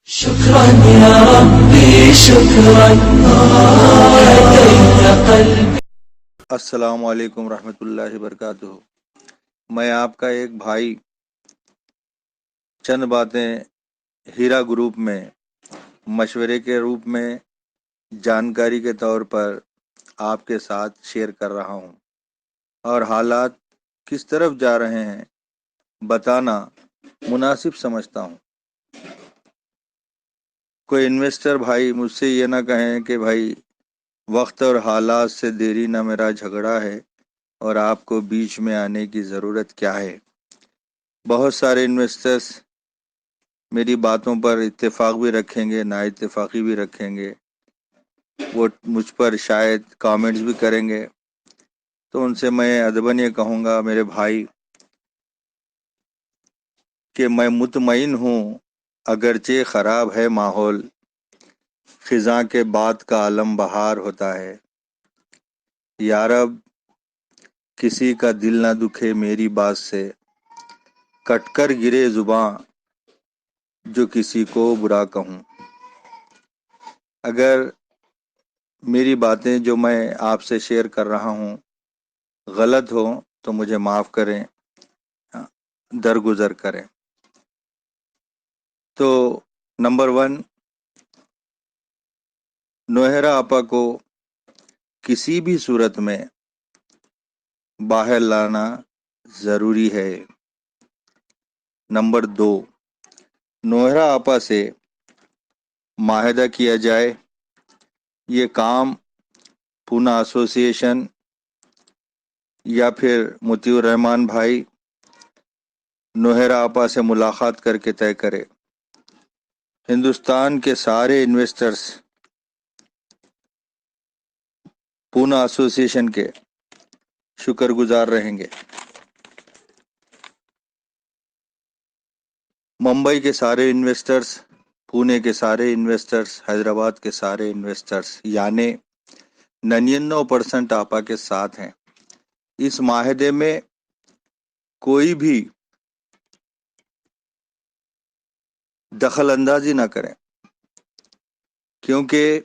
شكرا يا ربي شكرا هديت قلبي. السلام علیکم ورحمۃ اللہ وبرکاتہ. میں آپ کا ایک بھائی چند باتیں ہیرا گروپ میں مشورے کے روپ میں جانکاری کے طور پر آپ کے ساتھ شیئر کر رہا ہوں، اور حالات کس طرف جا رہے ہیں بتانا مناسب سمجھتا ہوں. کوئی انویسٹر بھائی مجھ سے یہ نہ کہیں کہ بھائی وقت اور حالات سے دیری نہ میرا جھگڑا ہے اور آپ کو بیچ میں آنے کی ضرورت کیا ہے. بہت سارے انویسٹرز میری باتوں پر اتفاق بھی رکھیں گے، نا اتفاقی بھی رکھیں گے، وہ مجھ پر شاید کامنٹس بھی کریں گے. تو ان سے میں ادباً یہ کہوں گا میرے بھائی کہ میں مطمئن ہوں اگرچہ خراب ہے ماحول، خزاں کے بعد کا عالم بہار ہوتا ہے. یا رب کسی کا دل نہ دکھے میری بات سے، کٹ کر گرے زباں جو کسی کو برا کہوں. اگر میری باتیں جو میں آپ سے شیئر کر رہا ہوں غلط ہو تو مجھے معاف کریں، درگزر کریں. تو نمبر 1، نوہرا آپا کو کسی بھی صورت میں باہر لانا ضروری ہے. نمبر 2، نوہرا آپا سے معاہدہ کیا جائے. یہ کام پونا ایسوسی ایشن یا پھر مطیع الرحمان بھائی نوہرا آپا سے ملاقات کر کے طے کرے. ہندوستان کے سارے انویسٹرز پونا ایسوسی ایشن کے شکر گزار رہیں گے. ممبئی کے سارے انویسٹرز، پونے کے سارے انویسٹرز، حیدرآباد کے سارے انویسٹرز، یعنی 99% آپا کے ساتھ ہیں. اس معاہدے میں کوئی بھی دخل اندازی نہ کریں، کیونکہ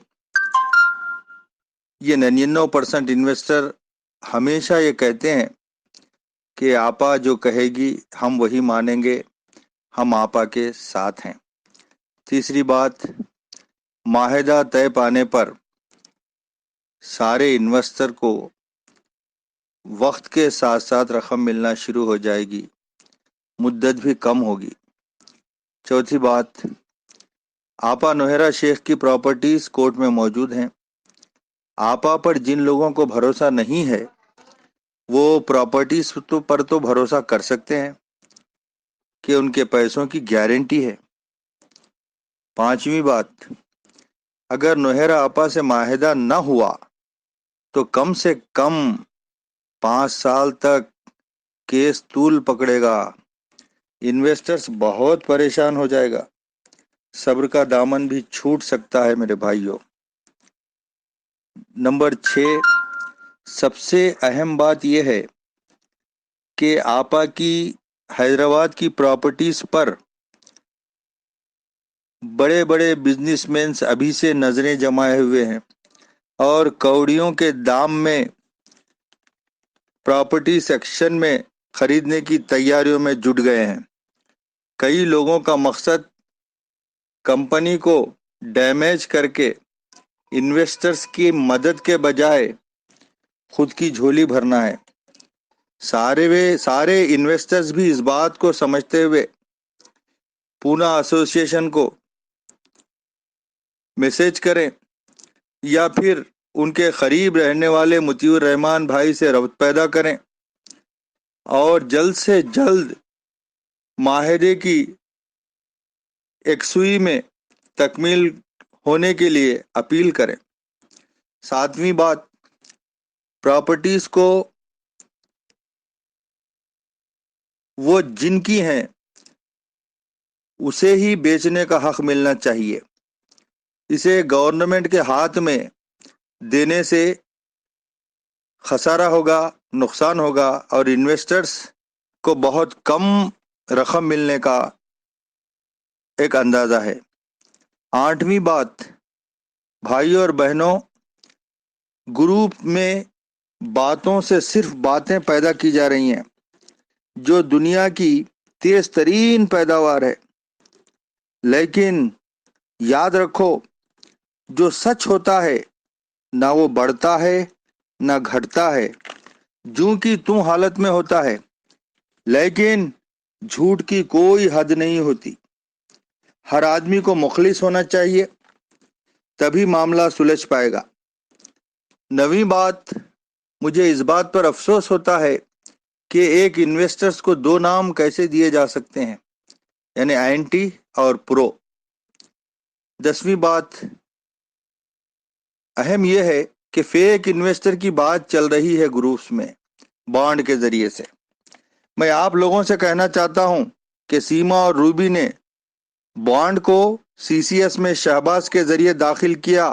یہ 99% انویسٹر ہمیشہ یہ کہتے ہیں کہ آپا جو کہے گی ہم وہی مانیں گے، ہم آپا کے ساتھ ہیں. تیسری بات، معاہدہ طے پانے پر سارے انویسٹر کو وقت کے ساتھ ساتھ رقم ملنا شروع ہو جائے گی، مدت بھی کم ہوگی. چوتھی بات، آپا نوہرا شیخ کی پراپرٹیز کورٹ میں موجود ہیں. آپا پر جن لوگوں کو بھروسہ نہیں ہے وہ پراپرٹیز پر تو بھروسہ کر سکتے ہیں کہ ان کے پیسوں کی گارنٹی ہے. پانچویں بات، اگر نوہرا آپا سے معاہدہ نہ ہوا تو کم سے کم 5 سال تک کیس طول پکڑے گا. انویسٹرز بہت پریشان ہو جائے گا، صبر کا دامن بھی چھوٹ سکتا ہے میرے بھائیوں. نمبر 6، سب سے اہم بات یہ ہے کہ آپا کی حیدرآباد کی پراپرٹیز پر بڑے بڑے بزنس مینز ابھی سے نظریں جمائے ہوئے ہیں اور کوڑیوں کے دام میں پراپرٹی سیکشن میں خریدنے کی تیاریوں میں جٹ گئے ہیں. کئی لوگوں کا مقصد کمپنی کو ڈیمیج کر کے انویسٹرز کی مدد کے بجائے خود کی جھولی بھرنا ہے. سارے انویسٹرز بھی اس بات کو سمجھتے ہوئے پونا ایسوسی ایشن کو میسج کریں یا پھر ان کے قریب رہنے والے مطیع الرحمان بھائی سے ربط پیدا کریں اور جلد سے جلد معاہدے کی یکسوئی میں تکمیل ہونے کے لیے اپیل کریں. ساتویں بات، پراپرٹیز کو وہ جن کی ہیں اسے ہی بیچنے کا حق ملنا چاہیے. اسے گورنمنٹ کے ہاتھ میں دینے سے خسارہ ہوگا، نقصان ہوگا اور انویسٹرز کو بہت کم رقم ملنے کا ایک اندازہ ہے. 8वीं बात, भाइयों और बहनों, ग्रुप में बातों से सिर्फ बातें पैदा की जा रही हैं जो दुनिया की तेज तरीन पैदावार है, लेकिन याद रखो, जो सच होता है ना वो बढ़ता है ना घटता है, जूं की तूं हालत में होता है, लेकिन झूठ की कोई हद नहीं होती। हर आदमी को मुखलिस होना चाहिए, तभी मामला सुलझ पाएगा। 9वीं बात, मुझे इस बात पर अफसोस होता है कि एक इन्वेस्टर्स को 2 नाम कैसे दिए जा सकते हैं, यानी एंटी और प्रो। 10वीं बात, अहम यह है कि फेक इन्वेस्टर की बात चल रही है ग्रुप्स में बॉन्ड के जरिए से। मैं आप लोगों से कहना चाहता हूं कि सीमा और रूबी ने बॉन्ड को सीसीएस में शहबाज के जरिए दाखिल किया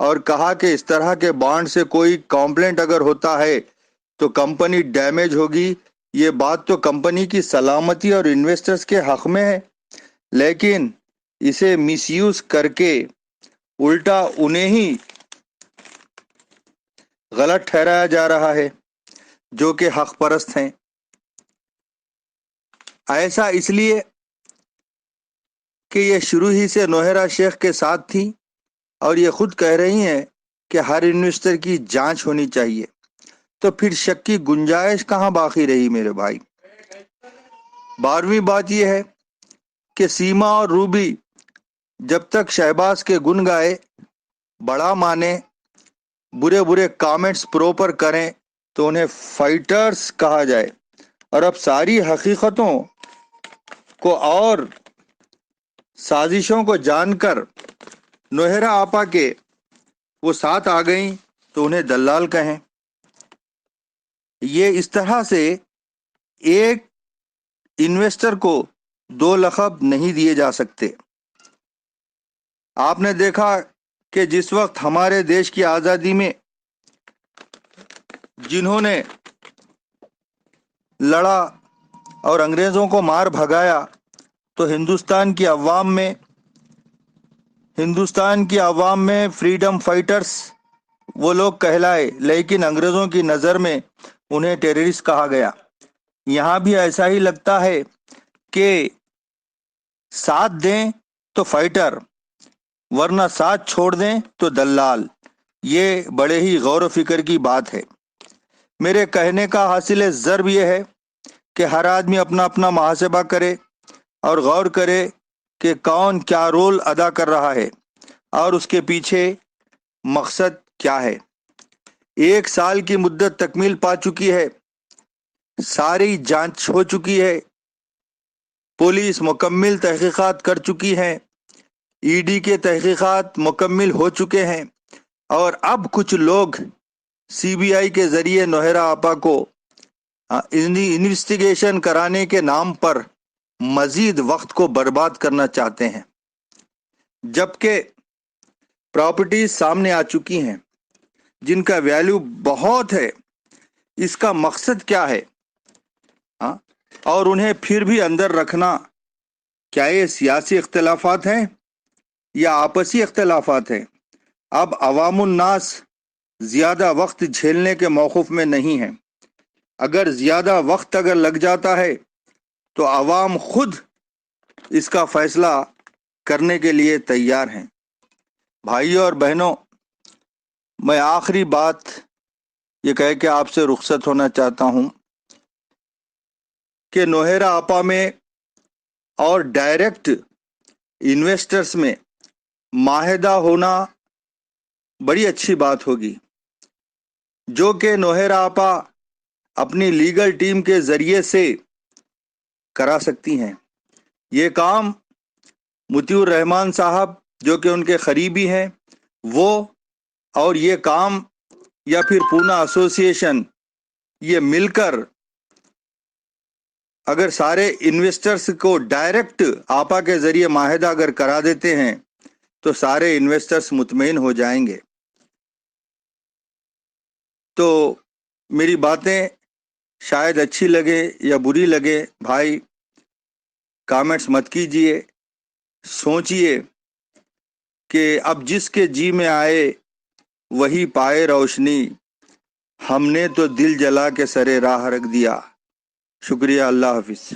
और कहा कि इस तरह के बॉन्ड से कोई कंप्लेंट अगर होता है तो कंपनी डैमेज होगी। ये बात तो कंपनी की सलामती और इन्वेस्टर्स के हक में है, लेकिन इसे मिसयूज करके उल्टा उन्हें ही गलत ठहराया जा रहा है जो कि हक परस्त हैं। ऐसा इसलिए कि ये शुरू ही से नोहेरा शेख के साथ थी और ये खुद कह रही हैं कि हर इन्वेस्टर की जांच होनी चाहिए, तो फिर शक की गुंजाइश कहां बाकी रही मेरे भाई। 12वीं बात यह है कि सीमा और रूबी जब तक शहबाज के गुण गाए, बड़ा माने, बुरे बुरे कमेंट्स प्रो पर करें तो उन्हें फाइटर्स कहा जाए। और अब सारी हकीकतों को और साजिशों को जानकर नोहेरा आपा के वो साथ आ गई तो उन्हें दलाल कहें। ये इस तरह से एक इन्वेस्टर को 2 लक़ब नहीं दिए जा सकते। आपने देखा कि जिस वक्त हमारे देश की आज़ादी में जिन्होंने लड़ा और अंग्रेज़ों को मार भगाया तो हिंदुस्तान की अवाम में फ्रीडम फाइटर्स वो लोग कहलाए, लेकिन अंग्रेज़ों की नज़र में उन्हें टेररिस्ट कहा गया। यहाँ भी ऐसा ही लगता है कि साथ दें तो फाइटर, वरना साथ छोड़ दें तो दलाल। ये बड़े ही गौर व फिक्र की बात है। मेरे कहने का हासिल ज़र्ब ये है कि हर आदमी अपना अपना मुहासबा करे और गौर करे कि कौन क्या रोल अदा कर रहा है और उसके पीछे मकसद क्या है। 1 साल की मुद्दत तकमील पा चुकी है, सारी जांच हो चुकी है, पुलिस मुकम्मल तहकीकात कर चुकी है, ईडी के तहकीकात मुकम्मल हो चुके हैं और अब कुछ लोग सीबीआई के जरिए नोहेरा आपा को इन्वेस्टिगेशन कराने के नाम पर मजीद वक्त को बर्बाद करना चाहते हैं, जबकि प्रॉपर्टीज सामने आ चुकी हैं जिनका वैल्यू बहुत है। इसका मकसद क्या है? और उन्हें फिर भी अंदर रखना, क्या ये सियासी इख्तलाफात हैं या आपसी इख्तलाफात हैं? अब अवामुन्नास ज़्यादा वक्त झेलने के मौक़िफ़ में नहीं है। अगर ज़्यादा वक्त अगर लग जाता है तो अवाम खुद इसका फैसला करने के लिए तैयार हैं। भाइयों और बहनों, मैं आखिरी बात ये कह के आपसे रुखसत होना चाहता हूँ कि नोहेरा आपा में और डायरेक्ट इन्वेस्टर्स में माहिदा होना बड़ी अच्छी बात होगी, जो कि नोहेरा आपा अपनी लीगल टीम के ज़रिए से करा सकती हैं। ये काम मुतीउर रहमान साहब जो कि उनके करीबी हैं वो, और ये काम या फिर पूना एसोसिएशन, ये मिलकर अगर सारे इन्वेस्टर्स को डायरेक्ट आपा के ज़रिए माहिदा अगर करा देते हैं तो सारे इन्वेस्टर्स मुतमईन हो जाएंगे। तो मेरी बातें शायद अच्छी लगे या बुरी लगे, भाई कमेंट्स मत कीजिए, सोचिए کہ اب جس کے جی میں آئے وہی پائے روشنی، ہم نے تو دل جلا کے سرے راہ رکھ دیا۔ شکریہ، اللہ حافظ۔